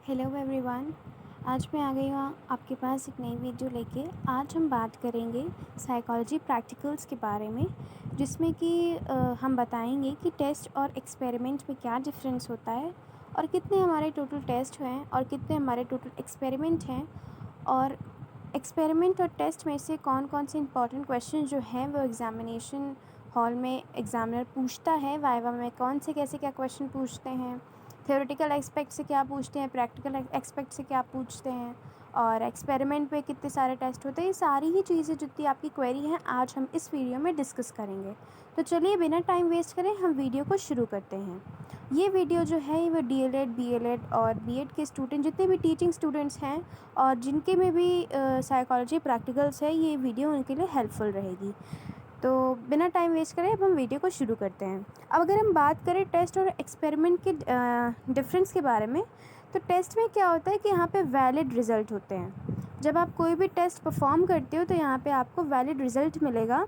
Hello everyone. आज मैं आ गई हूँ आपके पास एक नई वीडियो लेके। आज हम बात करेंगे साइकोलॉजी प्रैक्टिकल्स के बारे में, जिसमें कि हम बताएंगे कि टेस्ट और एक्सपेरिमेंट में क्या डिफरेंस होता है और कितने हमारे टोटल टेस्ट हैं और कितने हमारे टोटल एक्सपेरिमेंट हैं, और एक्सपेरिमेंट और टेस्ट में से कौन कौन से इंपॉर्टेंट क्वेश्चन जो हैं वो एग्ज़ामिनेशन हॉल में एग्ज़ामिनर पूछता है। वाइवा में कौन से कैसे क्या क्वेश्चन पूछते हैं, थ्योरेटिकल एस्पेक्ट से क्या पूछते हैं, प्रैक्टिकल एस्पेक्ट से क्या पूछते हैं, और एक्सपेरिमेंट पे कितने सारे टेस्ट होते हैं। ये सारी ही चीज़ें जितनी आपकी क्वेरी हैं आज हम इस वीडियो में डिस्कस करेंगे। तो चलिए बिना टाइम वेस्ट करें हम वीडियो को शुरू करते हैं। ये वीडियो जो है वो डीएलएड, बीएलएड और बीएड के स्टूडेंट, जितने भी टीचिंग स्टूडेंट्स हैं और जिनके में भी साइकोलॉजी प्रैक्टिकल्स है, ये वीडियो उनके लिए हेल्पफुल रहेगी। तो बिना टाइम वेस्ट करें अब हम वीडियो को शुरू करते हैं। अब अगर हम बात करें टेस्ट और एक्सपेरिमेंट के डिफरेंस के बारे में, तो टेस्ट में क्या होता है कि यहाँ पे वैलिड रिज़ल्ट होते हैं। जब आप कोई भी टेस्ट परफॉर्म करते हो तो यहाँ पे आपको वैलिड रिज़ल्ट मिलेगा,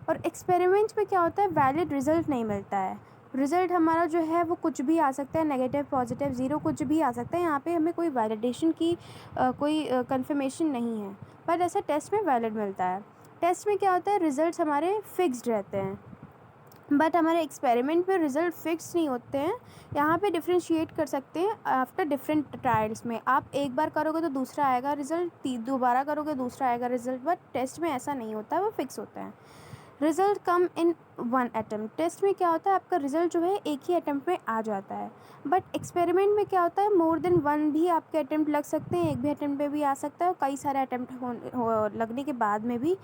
और एक्सपेरिमेंट में क्या होता है, वैलिड रिज़ल्ट नहीं मिलता है। रिज़ल्ट हमारा जो है वो कुछ भी आ सकता है, नेगेटिव, पॉजिटिव, ज़ीरो, कुछ भी आ सकता है। यहाँ पे हमें कोई वैलिडेशन की कोई कंफर्मेशन नहीं है, पर ऐसा टेस्ट में वैलिड मिलता है। टेस्ट में क्या होता है, रिज़ल्ट्स हमारे फिक्स्ड रहते हैं, बट हमारे एक्सपेरिमेंट में रिज़ल्ट फिक्स नहीं होते हैं। यहाँ पे डिफ्रेंशिएट कर सकते हैं आफ्टर डिफरेंट ट्रायल्स में। आप एक बार करोगे तो दूसरा आएगा रिज़ल्ट, दोबारा करोगे दूसरा आएगा रिज़ल्ट, बट टेस्ट में ऐसा नहीं होता है, वो फिक्स होता है। Result come in one attempt. Test में क्या होता है, आपका रिज़ल्ट जो है एक ही अटैम्प्ट में आ जाता है, बट एक्सपेरिमेंट में क्या होता है, मोर देन वन भी आपके अटैम्प्ट लग सकते हैं, एक भी अटैम्प्ट पे भी आ सकता है, और कई सारे अटैम्प्ट लगने के बाद में भी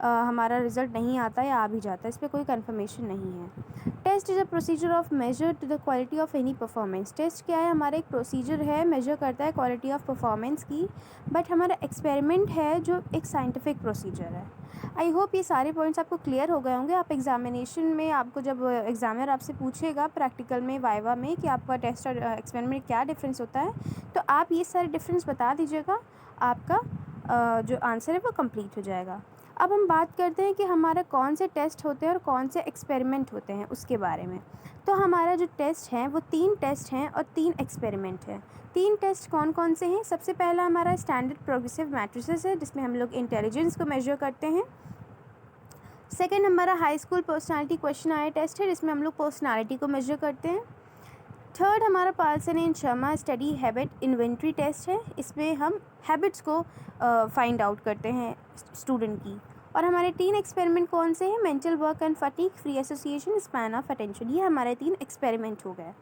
हमारा रिज़ल्ट नहीं आता या आ भी जाता है। इस पर कोई कन्फर्मेशन नहीं है। Test is a procedure of measure to the quality of any performance. Test क्या है, हमारा एक प्रोसीजर है, मेजर करता है क्वालिटी ऑफ परफॉर्मेंस की, बट हमारा एक्सपेरिमेंट है जो एक साइंटिफिक प्रोसीजर है। आई होप ये सारे पॉइंट्स आपको क्लियर हो गए होंगे। आप एग्जामिनेशन में, आपको जब एग्जामिनर आपसे पूछेगा प्रैक्टिकल में, वाइवा में, कि आपका टेस्ट और एक्सपेरिमेंट में क्या डिफरेंस होता है, तो आप ये सारे डिफरेंस बता दीजिएगा, आपका जो आंसर है वो कंप्लीट हो जाएगा। अब हम बात करते हैं कि हमारा कौन से टेस्ट होते हैं और कौन से एक्सपेरिमेंट होते हैं उसके बारे में। तो हमारा जो टेस्ट है वो 3 टेस्ट हैं और 3 एक्सपेरिमेंट हैं। 3 टेस्ट कौन कौन से हैं? सबसे पहला हमारा स्टैंडर्ड प्रोग्रेसिव मैट्रिसेस है, जिसमें हम लोग इंटेलिजेंस को मेजर करते हैं। सेकेंड हमारा हाई स्कूल पर्सनालिटी क्वेश्चन आया टेस्ट है, जिसमें हम लोग पर्सनालिटी को मेजर करते हैं। थर्ड हमारा Palsane and Sharma study habit inventory test है, इसमें हम हैबिट्स को फाइंड आउट करते हैं स्टूडेंट की। और हमारे 3 एक्सपेरिमेंट कौन से हैं? Mental work and fatigue, free association, span of attention. ये हमारे 3 एक्सपेरिमेंट हो गए।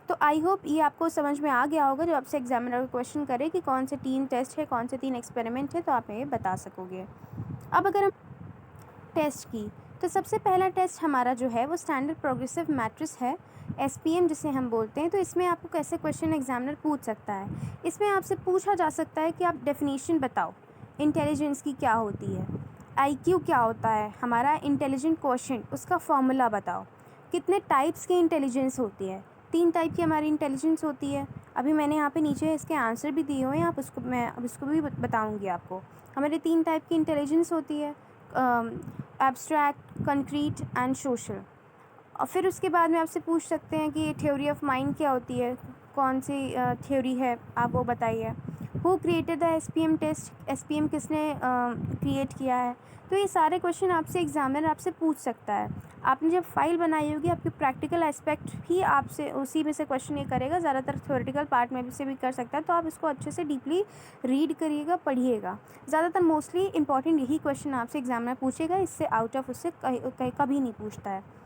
तो आई होप ये आपको समझ में आ गया होगा। जब आपसे एग्जामिनर क्वेश्चन करे कि कौन से 3 टेस्ट है, कौन से 3 एक्सपेरिमेंट है, तो आप ये बता सकोगे। अब अगर हम टेस्ट की, तो सबसे पहला टेस्ट हमारा जो है वो स्टैंडर्ड प्रोग्रेसिव मैट्रिक्स है, एसपीएम जिसे हम बोलते हैं। तो इसमें आपको कैसे क्वेश्चन एग्जामिनर पूछ सकता है, इसमें आपसे पूछा जा सकता है कि आप डेफिनेशन बताओ इंटेलिजेंस की क्या होती है, आईक्यू क्या होता है, हमारा इंटेलिजेंट क्वोशिएंट उसका फॉर्मूला बताओ, कितने टाइप्स की इंटेलिजेंस होती है। 3 टाइप की हमारी इंटेलिजेंस होती है। अभी मैंने यहाँ पे नीचे इसके आंसर भी दिए हुए हैं, आप उसको, मैं अब इसको भी बताऊँगी आपको। हमारे 3 टाइप की इंटेलिजेंस होती है, एब्स्ट्रैक्ट, कंक्रीट एंड सोशल। और फिर उसके बाद में आपसे पूछ सकते हैं कि थ्योरी ऑफ माइंड क्या होती है, कौन सी थ्योरी है, आप वो बताइए। Who created the SPM test, SPM किसने क्रिएट किया है। तो ये सारे क्वेश्चन आपसे एग्जामिनर आपसे पूछ सकता है। आपने जब फाइल बनाई होगी, आपके प्रैक्टिकल एस्पेक्ट ही आपसे उसी में से क्वेश्चन ये करेगा, ज़्यादातर थ्योरेटिकल पार्ट में से भी कर सकता है। तो आप इसको अच्छे से डीपली रीड करिएगा, पढ़िएगा। ज़्यादातर मोस्टली इंपॉर्टेंट यही क्वेश्चन आपसे एग्जामिनर पूछेगा, इससे आउट ऑफ उससे कभी नहीं पूछता है।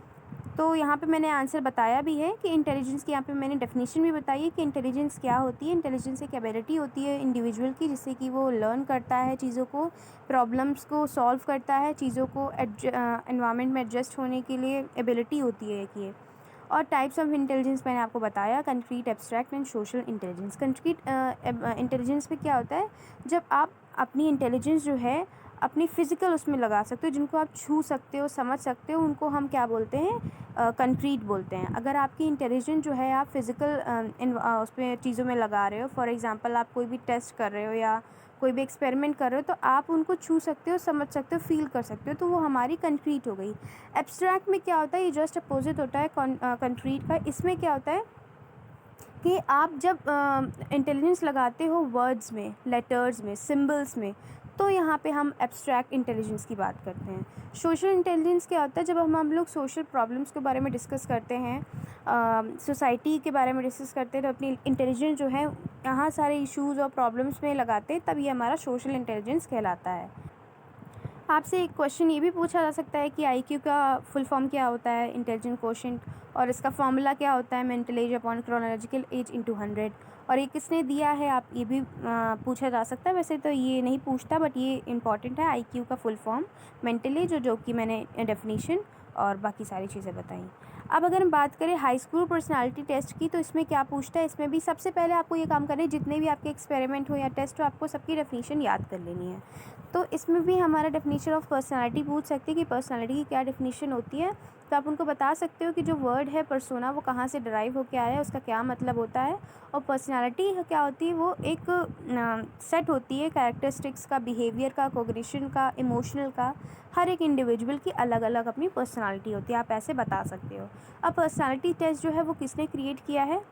तो यहाँ पे मैंने आंसर बताया भी है कि इंटेलिजेंस की, यहाँ पे मैंने डेफिनेशन भी बताई है कि इंटेलिजेंस क्या होती है। इंटेलिजेंस एक एबिलिटी होती है इंडिविजुअल की, जिससे कि वो लर्न करता है चीज़ों को, प्रॉब्लम्स को सॉल्व करता है, चीज़ों को एनवायरनमेंट में एडजस्ट होने के लिए एबिलिटी होती है एक ये। और टाइप्स ऑफ इंटेलिजेंस मैंने आपको बताया, concrete, abstract and social intelligence. Concrete intelligence में क्या होता है, जब आप अपनी इंटेलिजेंस जो है अपनी फ़िज़िकल उसमें लगा सकते हो, जिनको आप छू सकते हो, समझ सकते हो, उनको हम क्या बोलते हैं, कंक्रीट बोलते हैं। अगर आपकी इंटेलिजेंस जो है आप फिज़िकल उसमें चीज़ों में लगा रहे हो, फॉर एग्ज़ाम्पल आप कोई भी टेस्ट कर रहे हो या कोई भी एक्सपेरिमेंट कर रहे हो, तो आप उनको छू सकते हो, समझ सकते हो, फील कर सकते हो, तो वो हमारी कंक्रीट हो गई। एब्स्ट्रैक्ट में क्या होता है, ये जस्ट अपोजिट होता है कंक्रीट का। इसमें क्या होता है, कि आप जब इंटेलिजेंस लगाते हो वर्ड्स में, लेटर्स में, सिंबल्स में, तो यहाँ पे हम एब्स्ट्रैक्ट इंटेलिजेंस की बात करते हैं। सोशल इंटेलिजेंस क्या होता है? जब हम लोग सोशल प्रॉब्लम्स के बारे में डिस्कस करते हैं, सोसाइटी के बारे में डिस्कस करते हैं, तो अपनी इंटेलिजेंस जो है यहाँ सारे इश्यूज़ और प्रॉब्लम्स में लगाते हैं, तब ये हमारा सोशल इंटेलिजेंस कहलाता है। आपसे एक क्वेश्चन ये भी पूछा जा सकता है कि आईक्यू का फुल फॉर्म क्या होता है? Intelligent quotient. और इसका फॉर्मूला क्या होता है? Mental as upon chronological age into 100। और ये किसने दिया है? आप ये भी पूछा जा सकता है। वैसे तो ये नहीं पूछता, बट ये इंपॉर्टेंट है। आईक्यू का फुल फॉर्म मेंटल एज, जो कि मैंने डेफिनेशन और बाकी सारी चीज़ें बताई। अब अगर हम बात करें हाई स्कूल पर्सनालिटी टेस्ट की, तो इसमें क्या पूछता है? इसमें भी सबसे पहले आपको ये काम करना है, जितने भी आपके एक्सपेरिमेंट हो या टेस्ट हो, आपको सबकी डेफिनेशन याद कर लेनी है। तो इसमें भी हमारा डेफिनेशन ऑफ पर्सनालिटी पूछ सकते हैं कि पर्सनालिटी की क्या डेफिनेशन होती है। तो आप उनको बता सकते हो कि जो वर्ड है पर्सोना, वो कहाँ से डराइव होकर आया है, उसका क्या मतलब होता है। और पर्सनालिटी क्या होती है? वो एक सेट होती है कैरेक्टरिस्टिक्स का, बिहेवियर का, कोग्निशन का, इमोशनल का। हर एक इंडिविजुअल की अलग अलग अपनी पर्सनालिटी होती है, आप ऐसे बता सकते हो। अब पर्सनालिटी टेस्ट जो है वो किसने क्रिएट किया है?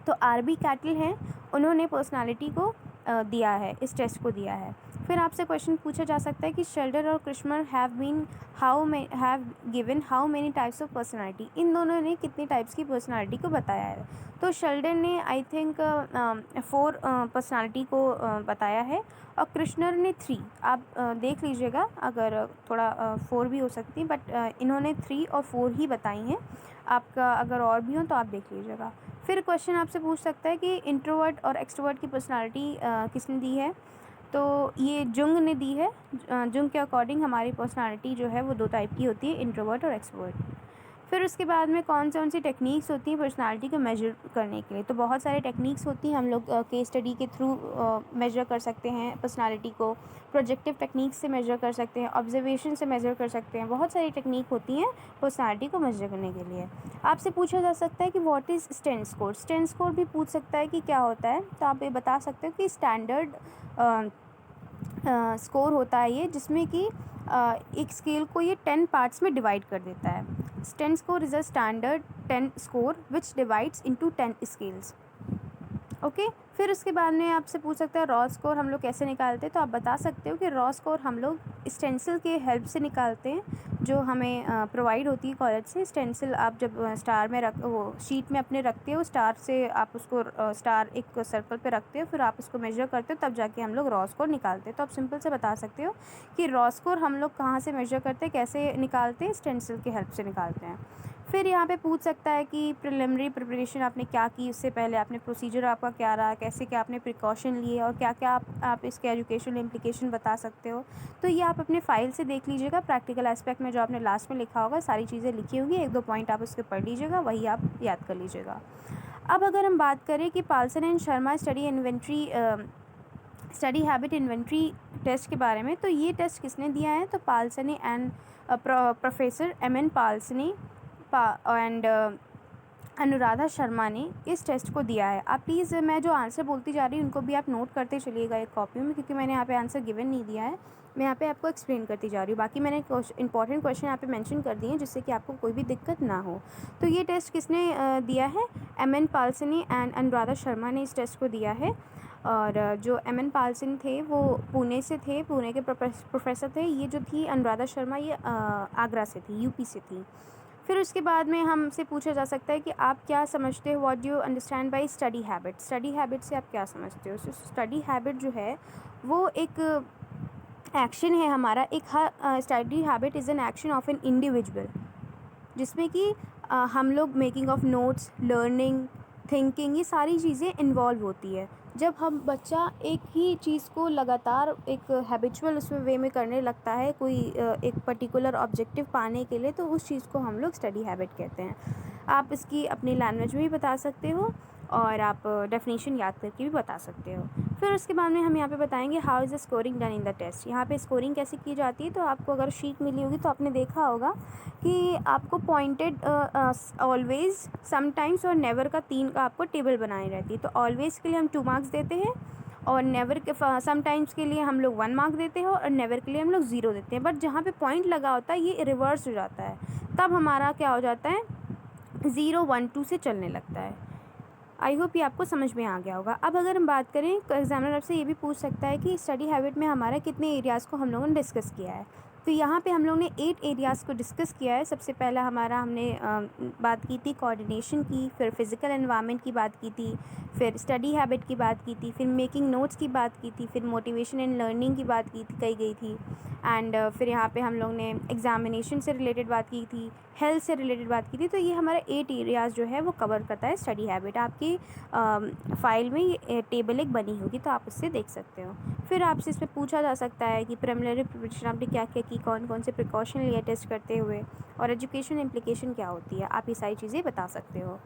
तो आरबी कैटल हैं, उन्होंने पर्सनालिटी को दिया है, इस टेस्ट को दिया है। फिर आपसे क्वेश्चन पूछा जा सकता है कि शेल्डन और Kretschmer have given how many types of personality. इन दोनों ने कितनी टाइप्स की पर्सनालिटी को बताया है? तो शेल्डन ने आई थिंक 4 पर्सनालिटी को बताया है, और कृष्णर ने 3। आप देख लीजिएगा, अगर थोड़ा 4 भी हो सकती, बट इन्होंने 3 और 4 ही बताई हैं। आपका अगर और भी हो तो आप देख लीजिएगा। फिर क्वेश्चन आपसे पूछ सकता है कि इंट्रोवर्ट और एक्सट्रोवर्ट की पर्सनालिटी किसने दी है? तो ये जुंग ने दी है। जुंग के अकॉर्डिंग हमारी पर्सनालिटी जो है वो 2 टाइप की होती है, इंट्रोवर्ट और एक्सट्रोवर्ट। फिर उसके बाद में कौन सी टेक्निक्स होती हैं पर्सनालिटी को मेजर करने के लिए? तो बहुत सारे टेक्निक्स होती हैं, हम लोग केस स्टडी के थ्रू मेजर कर सकते हैं पर्सनालिटी को। प्रोजेक्टिव टेक्निक से मेजर कर सकते हैं, ऑब्जर्वेशन से मेजर कर सकते हैं। बहुत सारी टेक्निक होती हैं पर्सनालिटी को मेजर करने के लिए। आपसे पूछा जा सकता है कि what is stand score? Stand score भी पूछ सकता है कि क्या होता है। तो आप ये बता सकते हो कि स्टैंडर्ड स्कोर होता है ये, जिसमें कि एक स्केल को ये 10 पार्ट्स में डिवाइड कर देता है। Stand score is a standard 10 score which divides into 10 scales. Okay. फिर उसके बाद में आपसे पूछ सकता है रॉ स्कोर हम लोग कैसे निकालते हैं? तो आप बता सकते हो कि रॉ स्कोर हम लोग स्टेंसिल के हेल्प से निकालते हैं, जो हमें प्रोवाइड होती है कॉलेज से। स्टेंसिल आप जब स्टार में वो शीट में अपने रखते हो, स्टार से आप उसको स्टार एक सर्कल पे रखते हो, फिर आप उसको मेजर करते हो, तब जाके हम लोग रॉ स्कोर निकालते हैं। तो आप सिंपल से बता सकते हो कि रॉ स्कोर हम लोग कहाँ से मेजर करते हैं, कैसे निकालते हैं? स्टेंसिल के हेल्प से निकालते हैं। फिर यहाँ पे पूछ सकता है कि प्रिलिमिनरी प्रिपरेशन आपने क्या की, उससे पहले आपने प्रोसीजर आपका क्या रहा, कैसे क्या आपने प्रिकॉशन लिए, और क्या क्या आप इसके एजुकेशनल इम्प्लीकेशन बता सकते हो। तो ये आप अपने फाइल से देख लीजिएगा। प्रैक्टिकल एस्पेक्ट में जो आपने लास्ट में लिखा होगा, सारी चीज़ें लिखी होंगी, 1-2 पॉइंट आप उसके पढ़ लीजिएगा, वही आप याद कर लीजिएगा। अब अगर हम बात करें कि Palsane and Sharma study habit inventory test के बारे में, तो ये टेस्ट किसने दिया है? तो Palsane and professor MN Palsane and Anuradha Sharma ने इस टेस्ट को दिया है। आप प्लीज़, मैं जो आंसर बोलती जा रही हूँ उनको भी आप नोट करते चलिएगा एक कॉपी में, क्योंकि मैंने यहाँ पे आंसर गिवन नहीं दिया है, मैं यहाँ पे आपको एक्सप्लेन करती जा रही हूँ। बाकी मैंने इंपॉर्टेंट क्वेश्चन यहाँ पे मेंशन कर दिए हैं, जिससे कि आपको कोई भी दिक्कत ना हो। तो ये टेस्ट किसने दिया है? MN पाल्सने एंड अनुराधा शर्मा ने इस टेस्ट को दिया है। और जो MN पाल्सन थे वो पुणे से थे, पुणे के प्रोफेसर थे। ये जो थी अनुराधा शर्मा, ये आगरा से थी, UP से थी। फिर उसके बाद में हमसे पूछा जा सकता है कि आप क्या समझते हो, what do you understand by study habit? Study habit से आप क्या समझते हो? स्टडी हैबिट जो है वो एक एक्शन है हमारा, study habit is an action of an individual, जिसमें कि हम लोग making of notes, learning, thinking, ये सारी चीज़ें इन्वॉल्व होती है। जब हम बच्चा एक ही चीज़ को लगातार एक हैबिचुअल उसमें वे में करने लगता है, कोई एक पर्टिकुलर ऑब्जेक्टिव पाने के लिए, तो उस चीज़ को हम लोग स्टडी हैबिट कहते हैं। आप इसकी अपनी लैंग्वेज में भी बता सकते हो, और आप डेफिनेशन याद करके भी बता सकते हो। फिर उसके बाद में हम यहाँ पे बताएंगे how is the scoring done in the test. यहाँ पे स्कोरिंग कैसे की जाती है? तो आपको अगर शीट मिली होगी तो आपने देखा होगा कि आपको पॉइंटेड ऑलवेज, समटाइम्स और नेवर का 3 का आपको टेबल बनानी रहती है। तो ऑलवेज के लिए हम 2 मार्क्स देते हैं, और नेवर के समटाइम्स के लिए हम लोग 1 मार्क देते हैं, और नेवर के लिए हम लोग 0 देते हैं। बट जहाँ पे पॉइंट लगा होता है ये रिवर्स हो जाता है, तब हमारा क्या हो जाता है, 0, 1, 2 से चलने लगता है। आई होप ये आपको समझ में आ गया होगा। अब अगर हम बात करें तो एग्जामिनर आपसे ये भी पूछ सकता है कि स्टडी हैबिट में हमारा कितने एरियाज़ को हम लोगों ने डिस्कस किया है। तो यहाँ पे हम लोग ने 8 एरियाज़ को डिस्कस किया है। सबसे पहला हमारा हमने बात की थी कोऑर्डिनेशन की, फिर फिज़िकल एनवायरनमेंट की बात की थी, फिर स्टडी हैबिट की बात की थी, फिर मेकिंग नोट्स की बात की थी, फिर मोटिवेशन एंड लर्निंग की बात की गई थी, एंड फिर यहाँ पे हम लोग ने एग्जामिनेशन से रिलेटेड बात की थी, हेल्थ से रिलेटेड बात की थी। तो ये हमारा 8 एरियाज़ जो है वो कवर करता है स्टडी हैबिट। आपकी फ़ाइल में ये टेबल एक बनी होगी, तो आप उससे देख सकते हो। फिर आपसे इसमें पूछा जा सकता है कि प्रिलिमिनरी प्रिपरेशन आपने क्या क्या की, कौन कौन से प्रिकॉशन लिए टेस्ट करते हुए, और एजुकेशन इम्प्लीकेशन क्या होती है, आप ये सारी चीज़ें बता सकते हो।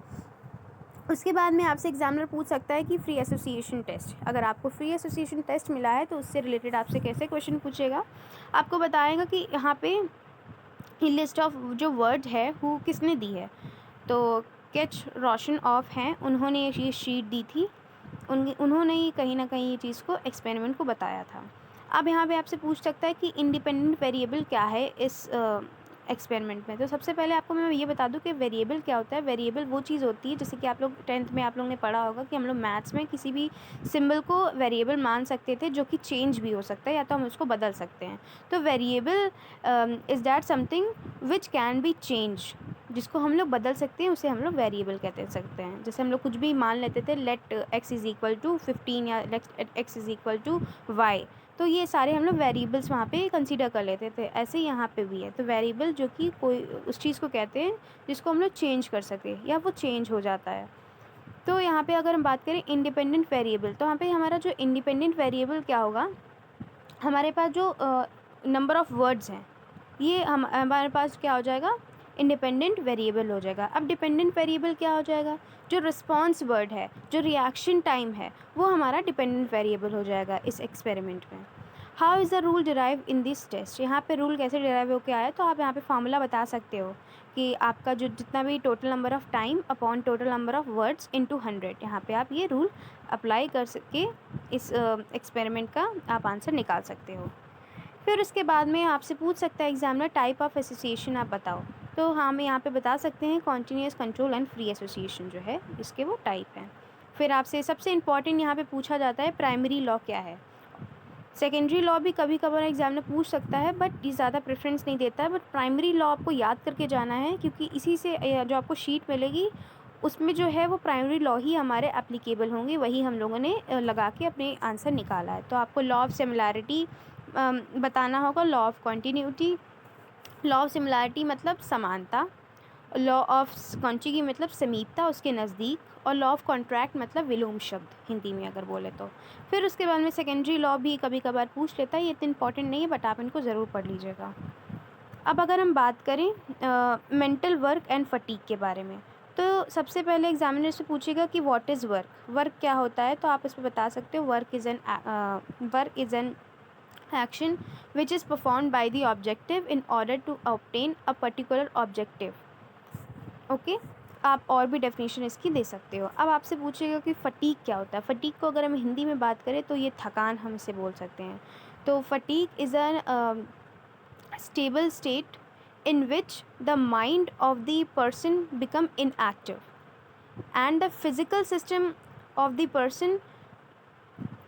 उसके बाद में आपसे एग्जामिनर पूछ सकता है कि फ्री एसोसिएशन टेस्ट, अगर आपको फ्री एसोसिएशन टेस्ट मिला है तो उससे रिलेटेड आपसे कैसे क्वेश्चन पूछेगा। आपको बताएगा कि यहाँ पे लिस्ट ऑफ जो वर्ड है वो किसने दी है। तो कैच रोशन ऑफ हैं, उन्होंने ये शीट दी थी, उन्होंने ही कहीं ना कहीं ये चीज़ को एक्सपेरिमेंट को बताया था। अब यहाँ पे आपसे पूछ सकता है कि इंडिपेंडेंट वेरिएबल क्या है इस एक्सपेरिमेंट में। तो सबसे पहले आपको मैं ये बता दूं कि वेरिएबल क्या होता है। वेरिएबल वो चीज़ होती है, जैसे कि आप लोग 10th में आप लोग ने पढ़ा होगा कि हम लोग मैथ्स में किसी भी सिंबल को वेरिएबल मान सकते थे, जो कि चेंज भी हो सकता है या तो हम उसको बदल सकते हैं। तो variable is that something which can be change, जिसको हम लोग बदल सकते हैं उसे हम लोग वेरिएबल कहते सकते हैं। जैसे हम लोग कुछ भी मान लेते थे, let x is equal to 15 या let x is equal to y, तो ये सारे हम लोग वेरिएबल्स वहाँ पे कंसीडर कर लेते थे। ऐसे ही यहाँ पे भी है। तो वेरिएबल जो कि कोई उस चीज़ को कहते हैं जिसको हम लोग चेंज कर सके या वो चेंज हो जाता है। तो यहाँ पे अगर हम बात करें इंडिपेंडेंट वेरिएबल, तो यहाँ पे हमारा जो इंडिपेंडेंट वेरिएबल क्या होगा, हमारे पास जो नंबर ऑफ़ वर्ड्स हैं ये हमारे पास क्या हो जाएगा, इंडिपेंडेंट वेरिएबल हो जाएगा। अब डिपेंडेंट वेरिएबल क्या हो जाएगा, जो रिस्पॉन्स वर्ड है, जो रिएक्शन टाइम है, वो हमारा डिपेंडेंट वेरिएबल हो जाएगा इस एक्सपेरिमेंट में। How is the rule derive in this test, यहाँ पे रूल कैसे डिराइव होकर आया, तो आप यहाँ पे फार्मूला बता सकते हो कि आपका जो जितना भी total number of time upon total number of words into 100, यहाँ पे आप ये रूल अप्लाई कर सके इस एक्सपेरिमेंट का आप आंसर निकाल सकते हो। फिर उसके बाद में आपसे पूछ सकता है एग्जामिनर टाइप ऑफ एसोसिएशन आप बताओ। तो हम यहाँ पे बता सकते हैं continuous control and free association जो है इसके वो टाइप हैं। फिर आपसे सबसे इम्पॉर्टेंट यहाँ पे पूछा जाता है प्राइमरी लॉ क्या है। सेकेंडरी लॉ भी कभी कभार एग्जामिनर पूछ सकता है, बट ये ज़्यादा प्रेफरेंस नहीं देता है। बट प्राइमरी लॉ आपको याद करके जाना है, क्योंकि इसी से जो आपको शीट मिलेगी उसमें जो है वो प्राइमरी लॉ ही हमारे एप्लीकेबल होंगे, वही हम लोगों ने लगा के अपने आंसर निकाला है। तो आपको लॉ ऑफ सिमिलैरिटी बताना होगा, law of continuity, law of similarity मतलब समानता, लॉ ऑफ कॉन्टिगी मतलब समीपता उसके नज़दीक, और लॉ ऑफ कॉन्ट्रैक्ट मतलब विलोम शब्द हिंदी में अगर बोले तो। फिर उसके बाद में सेकेंडरी लॉ भी कभी कभार पूछ लेता है, ये इतना इंपॉर्टेंट नहीं है बट आप इनको ज़रूर पढ़ लीजिएगा। अब अगर हम बात करें मेंटल वर्क एंड फटीग के बारे में, तो सबसे पहले एग्जामिनर से पूछेगा कि व्हाट इज़ वर्क, वर्क क्या होता है। तो आप इस पर बता सकते हो work is an action which is performed by the objective in order to obtain a particular objective। Okay, आप और भी डेफिनेशन इसकी दे सकते हो। अब आपसे पूछेगा कि फटीग क्या होता है। फटीग को अगर हम हिंदी में बात करें तो ये थकान हम इसे बोल सकते हैं। तो fatigue is an stable state in which the mind of the person become inactive and the physical system of the person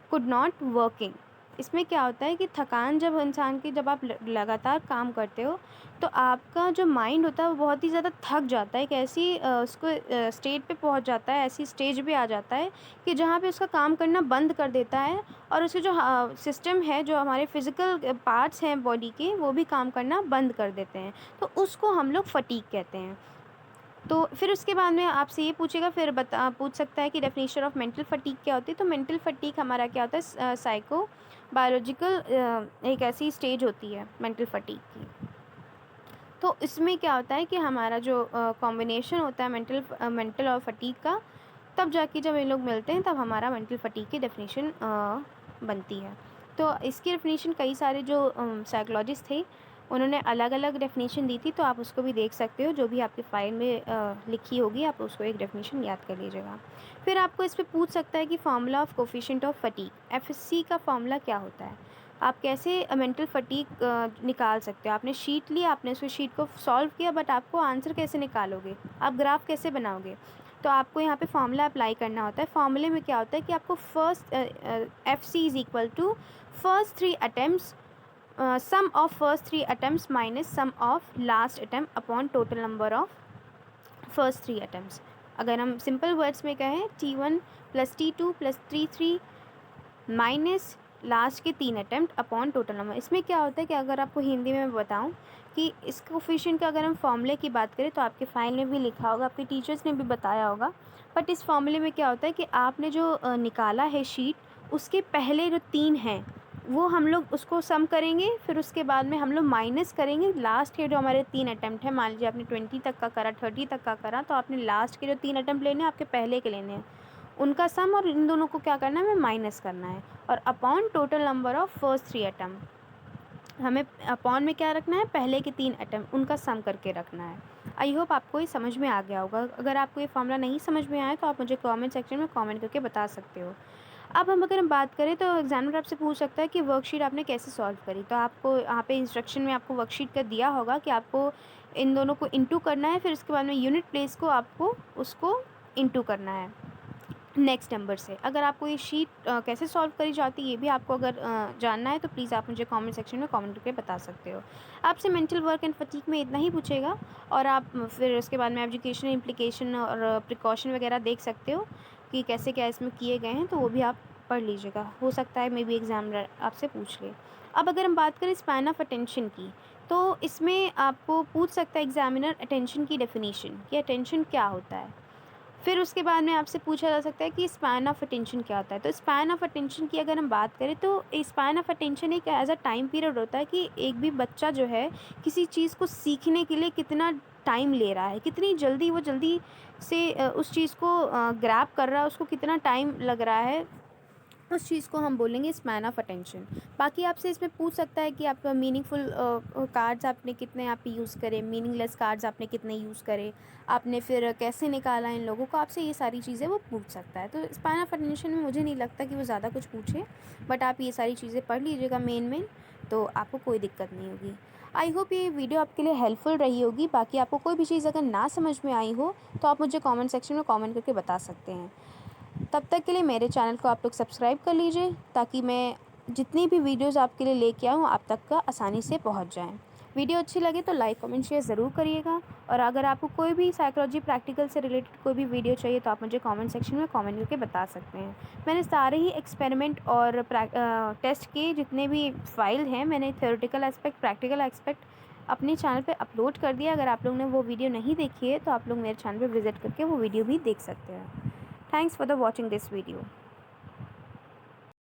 could not working। इसमें क्या होता है कि थकान जब इंसान की, जब आप लगातार काम करते हो तो आपका जो माइंड होता है वो बहुत ही ज़्यादा थक जाता है। एक ऐसी उसको स्टेट पे पहुंच जाता है, ऐसी स्टेज पे आ जाता है कि जहाँ पे उसका काम करना बंद कर देता है, और उसके जो सिस्टम है, जो हमारे फिज़िकल पार्ट्स हैं बॉडी के, वो भी काम करना बंद कर देते हैं। तो उसको हम लोग फटीग कहते हैं। तो फिर उसके बाद में आपसे ये पूछेगा, फिर पूछ सकता है कि डेफिनेशन ऑफ मेंटल फटीग क्या होती है। तो मेंटल फटीग हमारा क्या होता है, साइको बायोलॉजिकल एक ऐसी स्टेज होती है मेंटल फटीग की। तो इसमें क्या होता है कि हमारा जो कॉम्बिनेशन होता है मेंटल और फटीग का, तब जाके जब ये लोग मिलते हैं तब हमारा मेंटल फटीग की डेफिनेशन बनती है। तो इसकी डेफिनेशन कई सारे जो साइकोलॉजिस्ट थे उन्होंने अलग अलग डेफिनेशन दी थी, तो आप उसको भी देख सकते हो, जो भी आपकी फ़ाइल में लिखी होगी आप उसको एक डेफिनेशन याद कर लीजिएगा। फिर आपको इस पर पूछ सकता है कि formula of coefficient of fatigue, FSc का फार्मूला क्या होता है। आप कैसे मेंटल फटीग निकाल सकते हो। आपने शीट लिया, आपने उस शीट को सॉल्व किया, बट आपको आंसर कैसे निकालोगे, आप ग्राफ कैसे बनाओगे। तो आपको यहाँ पे फॉर्मूला अप्लाई करना होता है। फॉर्मूले में क्या होता है कि आपको first FC is equal to first 3 attempts, sum of first 3 attempts minus sum of last attempt upon total number of first 3 attempts. अगर हम सिंपल वर्ड्स में कहें T1 + T2 + T3 minus last के 3 अटैम्प्ट अपॉन टोटल नंबर। इसमें क्या होता है कि अगर आपको हिंदी में मैं बताऊं कि इस कोफिशिएंट का अगर हम फॉर्मूले की बात करें तो आपके फाइल में भी लिखा होगा, आपके टीचर्स ने भी बताया होगा। बट इस फॉर्मूले में क्या होता है कि आपने जो निकाला है शीट, उसके पहले जो 3 हैं वो हम लोग उसको सम करेंगे, फिर उसके बाद में हम लोग माइनस करेंगे लास्ट के जो हमारे 3 अटैम्प्ट हैं। मान लीजिए आपने 20 तक का करा, 30 तक का करा, तो आपने लास्ट के जो 3 अटैम्प्ट लेने हैं आपके पहले के लेने हैं, उनका सम और इन दोनों को क्या करना है, हमें माइनस करना है। और upon total number of first 3 attempt, हमें अपॉन में क्या रखना है, पहले के 3 अटैम्प्ट उनका सम करके रखना है। आई होप आपको ये समझ में आ गया होगा। अगर आपको ये फॉर्मूला नहीं समझ में आया तो आप मुझे कमेंट सेक्शन में कमेंट करके बता सकते हो। अब अगर हम बात करें तो एग्जामिनर आपसे पूछ सकता है कि वर्कशीट आपने कैसे सॉल्व करी। तो आपको यहाँ पे इंस्ट्रक्शन में आपको वर्कशीट का दिया होगा कि आपको इन दोनों को इंटू करना है, फिर उसके बाद में यूनिट प्लेस को आपको उसको इंटू करना है नेक्स्ट नंबर से। अगर आपको ये शीट कैसे सॉल्व करी जाती है ये भी आपको अगर जानना है तो प्लीज़ आप मुझे कमेंट सेक्शन में कमेंट करके बता सकते हो। आपसे मेंटल वर्क एंड फटीग में इतना ही पूछेगा, और आप फिर उसके बाद में एजुकेशन इम्प्लीकेशन और प्रिकॉशन वगैरह देख सकते हो कि कैसे क्या इसमें किए गए हैं, तो वो भी आप पढ़ लीजिएगा। हो सकता है मे बी एग्जामिनर आपसे पूछ ले। अब अगर हम बात करें स्पैन ऑफ अटेंशन की, तो इसमें आपको पूछ सकता है एग्जामिनर अटेंशन की डेफिनेशन कि अटेंशन क्या होता है। फिर उसके बाद में आपसे पूछा जा सकता है कि स्पैन ऑफ अटेंशन क्या होता है। तो स्पैन ऑफ अटेंशन की अगर हम बात करें तो स्पैन ऑफ अटेंशन एक एज अ टाइम पीरियड होता है कि एक भी बच्चा जो है किसी चीज़ को सीखने के लिए कितना टाइम ले रहा है, कितनी जल्दी वो जल्दी से उस चीज़ को ग्रैब कर रहा है, उसको कितना टाइम लग रहा है, उस चीज़ को हम बोलेंगे स्पैन ऑफ अटेंशन। बाकी आपसे इसमें पूछ सकता है कि आप मीनिंगफुल कार्ड्स आपने कितने यहाँ पे यूज़ करे, मीनिंगलेस कार्ड्स आपने कितने यूज़ करे, आपने फिर कैसे निकाला इन लोगों को, आपसे ये सारी चीज़ें वो पूछ सकता है। तो स्पैन ऑफ अटेंशन में मुझे नहीं लगता कि वो ज़्यादा कुछ पूछे, बट आप ये सारी चीज़ें पढ़ लीजिएगा मेन, तो आपको कोई दिक्कत नहीं होगी। आई होप ये वीडियो आपके लिए हेल्पफुल रही होगी। बाकी आपको कोई भी चीज़ अगर ना समझ में आई हो तो आप मुझे कमेंट सेक्शन में कमेंट करके बता सकते हैं। तब तक के लिए मेरे चैनल को आप लोग सब्सक्राइब कर लीजिए ताकि मैं जितनी भी वीडियोस आपके लिए लेके आऊँ आप तक का आसानी से पहुँच जाएँ। वीडियो अच्छी लगे तो लाइक कमेंट शेयर ज़रूर करिएगा, और अगर आपको कोई भी साइकोलॉजी प्रैक्टिकल से रिलेटेड कोई भी वीडियो चाहिए तो आप मुझे कमेंट सेक्शन में कमेंट करके बता सकते हैं। मैंने सारे ही एक्सपेरिमेंट और टेस्ट के जितने भी फाइल हैं, मैंने थ्योरेटिकल एस्पेक्ट प्रैक्टिकल एस्पेक्ट अपने चैनल पे अपलोड कर दिया। अगर आप लोग ने वो वीडियो नहीं देखी है तो आप लोग मेरे चैनल पे विजिट करके वो वीडियो भी देख सकते हैं। Thanks for the watching this video.